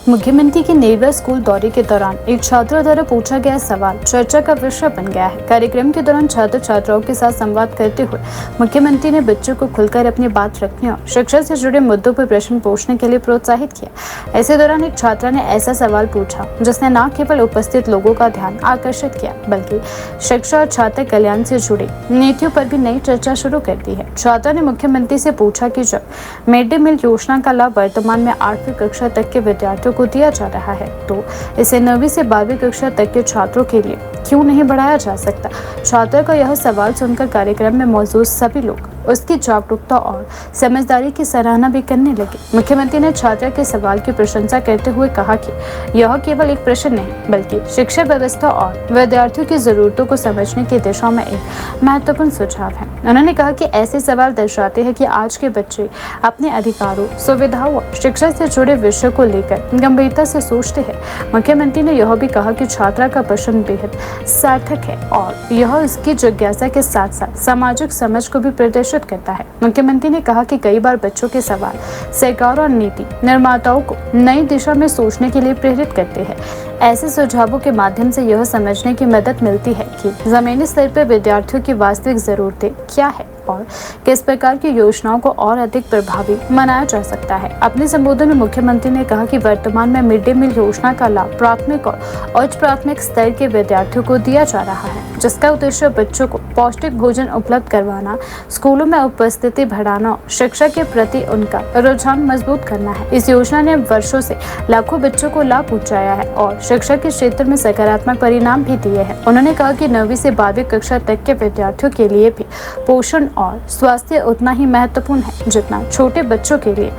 मुख्यमंत्री के नेरवा स्कूल दौरे के दौरान एक छात्रा द्वारा पूछा गया सवाल चर्चा का विषय बन गया है। कार्यक्रम के दौरान छात्र छात्राओं के साथ संवाद करते हुए मुख्यमंत्री ने बच्चों को खुलकर अपनी बात रखने और शिक्षा से जुड़े मुद्दों पर प्रश्न पूछने के लिए प्रोत्साहित किया। ऐसे दौरान एक छात्रा ने ऐसा सवाल पूछा जिसने न केवल उपस्थित लोगों का ध्यान आकर्षित किया बल्कि शिक्षा और छात्र कल्याण से जुड़ी नीतियों पर भी नई चर्चा शुरू कर दी है। छात्रा ने मुख्यमंत्री से पूछा कि जब मिड डे मील योजना का लाभ वर्तमान में 8वीं कक्षा तक के विद्यार्थियों को दिया जा रहा है तो इसे 9वीं से 12वीं कक्षा तक के छात्रों के लिए क्यों नहीं बढ़ाया जा सकता। छात्रा का यह सवाल सुनकर कार्यक्रम में मौजूद सभी लोग उसकी जागरूकता और समझदारी की सराहना भी करने लगे। मुख्यमंत्री ने छात्रा के सवाल की प्रशंसा करते हुए कहा कि यह केवल एक प्रश्न नहीं बल्कि शिक्षा व्यवस्था और विद्यार्थियों की जरूरतों को समझने की दिशा में एक महत्वपूर्ण सुझाव है। उन्होंने कहा कि ऐसे सवाल दर्शाते हैं कि आज के बच्चे अपने अधिकारों, सुविधाओं और शिक्षा से जुड़े विषयों को लेकर गंभीरता से सोचते हैं। मुख्यमंत्री ने यह भी कहा कि छात्रा का प्रश्न बेहद सार्थक है और यह उसकी जिज्ञासा के साथ साथ सामाजिक समझ को भी प्रदर्शित करता है। मुख्यमंत्री ने कहा कि कई बार बच्चों के सवाल सरकार और नीति निर्माताओं को नई दिशा में सोचने के लिए प्रेरित करते हैं। ऐसे सुझावों के माध्यम से यह समझने की मदद मिलती है कि जमीनी स्तर पर विद्यार्थियों की वास्तविक जरूरतें क्या है और किस प्रकार की योजनाओं को और अधिक प्रभावी बनाया जा सकता है। अपने संबोधन में मुख्यमंत्री ने कहा कि वर्तमान में मिड डे मील योजना का लाभ प्राथमिक और उच्च प्राथमिक स्तर के विद्यार्थियों को दिया जा रहा है, जिसका उद्देश्य बच्चों को पौष्टिक भोजन उपलब्ध करवाना, स्कूलों में उपस्थिति बढ़ाना और शिक्षा के प्रति उनका रुझान मजबूत करना है। इस योजना ने वर्षों से लाखों बच्चों को लाभ पहुंचाया है और शिक्षा के क्षेत्र में सकारात्मक परिणाम भी दिए हैं। उन्होंने कहा कि 9वीं से 12वीं कक्षा तक के विद्यार्थियों के लिए भी पोषण और स्वास्थ्य उतना ही महत्वपूर्ण है जितना छोटे बच्चों के लिए।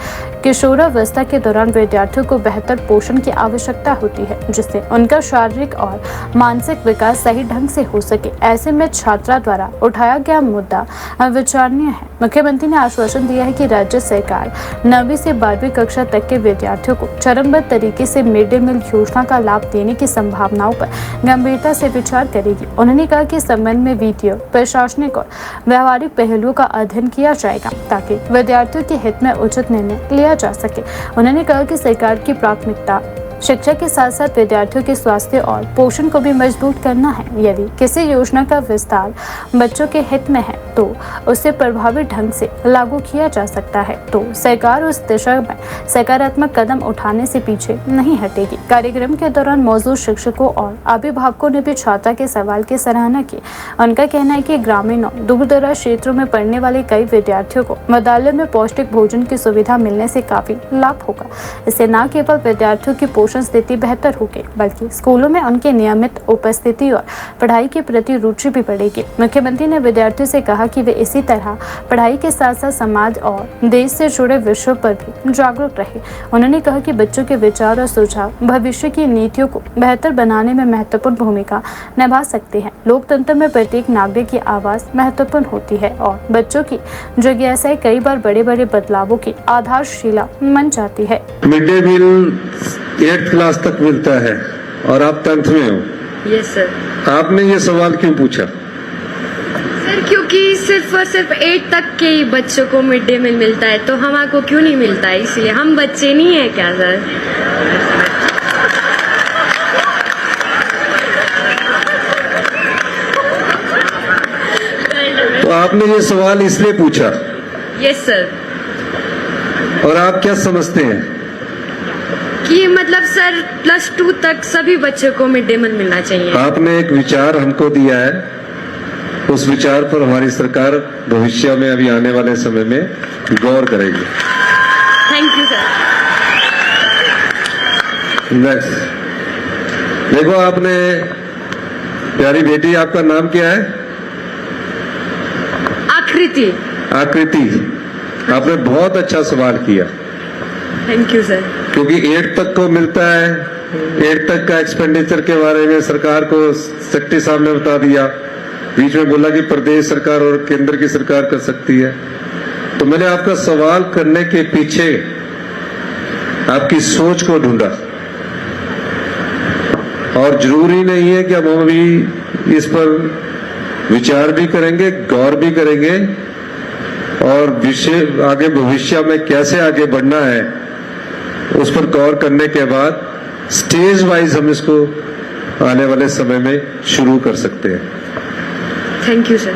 किशोरावस्था के दौरान विद्यार्थियों को बेहतर पोषण की आवश्यकता होती है जिससे उनका शारीरिक और मानसिक विकास सही ढंग से हो सके। ऐसे में छात्रा द्वारा उठाया गया मुद्दा विचारणीय है। मुख्यमंत्री ने आश्वासन दिया है कि राज्य सरकार 9वीं से 12वीं कक्षा तक के विद्यार्थियों को चरणबद्ध तरीके से मिड डे मील योजना का लाभ देने की संभावनाओं पर गंभीरता से विचार करेगी। उन्होंने कहा कि इस संबंध में वित्तीय, प्रशासनिक और व्यवहारिक पहलुओं का अध्ययन किया जाएगा ताकि विद्यार्थियों के हित में उचित निर्णय लिया जा सके। उन्होंने कहा कि सरकार की प्राथमिकता शिक्षा के साथ साथ विद्यार्थियों के स्वास्थ्य और पोषण को भी मजबूत करना है। यदि किसी योजना का विस्तार बच्चों के हित में है तो उसे प्रभावी ढंग से लागू किया जा सकता है तो सरकार उस दिशा में सकारात्मक कदम उठाने से पीछे नहीं हटेगी। कार्यक्रम के दौरान मौजूद शिक्षकों और अभिभावकों ने भी छात्रा के सवाल की सराहना की। उनका कहना है कि ग्रामीण और दूर दराज क्षेत्रों में पढ़ने वाले कई विद्यार्थियों को विद्यालय में पौष्टिक भोजन की सुविधा मिलने से काफी लाभ होगा। इससे न केवल विद्यार्थियों की पोषण स्थिति बेहतर होगी बल्कि स्कूलों में उनके नियमित उपस्थिति और पढ़ाई के प्रति रुचि भी बढ़ेगी। मुख्यमंत्री ने विद्यार्थियों से कहा कि वे इसी तरह पढ़ाई के साथ साथ समाज और देश से जुड़े विषयों पर भी जागरूक रहे। उन्होंने कहा कि बच्चों के विचार और सुझाव भविष्य की नीतियों को बेहतर बनाने में महत्वपूर्ण भूमिका निभा सकते हैं। लोकतंत्र में प्रत्येक नागरिक की आवाज महत्वपूर्ण होती है और बच्चों की जिज्ञासाएं कई बार बड़े बड़े बदलावों की आधारशिला बन जाती है। Mid day meal 8th class तक मिलता है और आप 10th में हो। Yes sir. आपने ये सवाल क्यों पूछा? सर क्योंकि सिर्फ और सिर्फ 8 तक के ही बच्चों को मिड डे मील मिलता है तो हमारे को क्यों नहीं मिलता है, इसलिए हम बच्चे नहीं है क्या सर? तो आपने ये सवाल इसलिए पूछा? Yes sir. और आप क्या समझते हैं कि मतलब सर +2 तक सभी बच्चों को मिड डे मील मिलना चाहिए। आपने एक विचार हमको दिया है, उस विचार पर हमारी सरकार भविष्य में अभी आने वाले समय में गौर करेगी। Thank you sir. नेक्स्ट देखो, आपने प्यारी बेटी, आपका नाम क्या है? आकृति। आकृति, आपने बहुत अच्छा सवाल किया। Thank you sir. क्योंकि 8 तक को मिलता है, 8 तक का एक्सपेंडिचर के बारे में सरकार को सेक्रेटरी साहब ने बता दिया। बीच में बोला कि प्रदेश सरकार और केंद्र की सरकार कर सकती है। तो मैंने आपका सवाल करने के पीछे आपकी सोच को ढूंढा और जरूरी नहीं है कि हम अभी इस पर विचार भी करेंगे, गौर भी करेंगे और विषय आगे भविष्य में कैसे आगे बढ़ना है उस पर गौर करने के बाद स्टेज वाइज हम इसको आने वाले समय में शुरू कर सकते हैं। Thank you sir.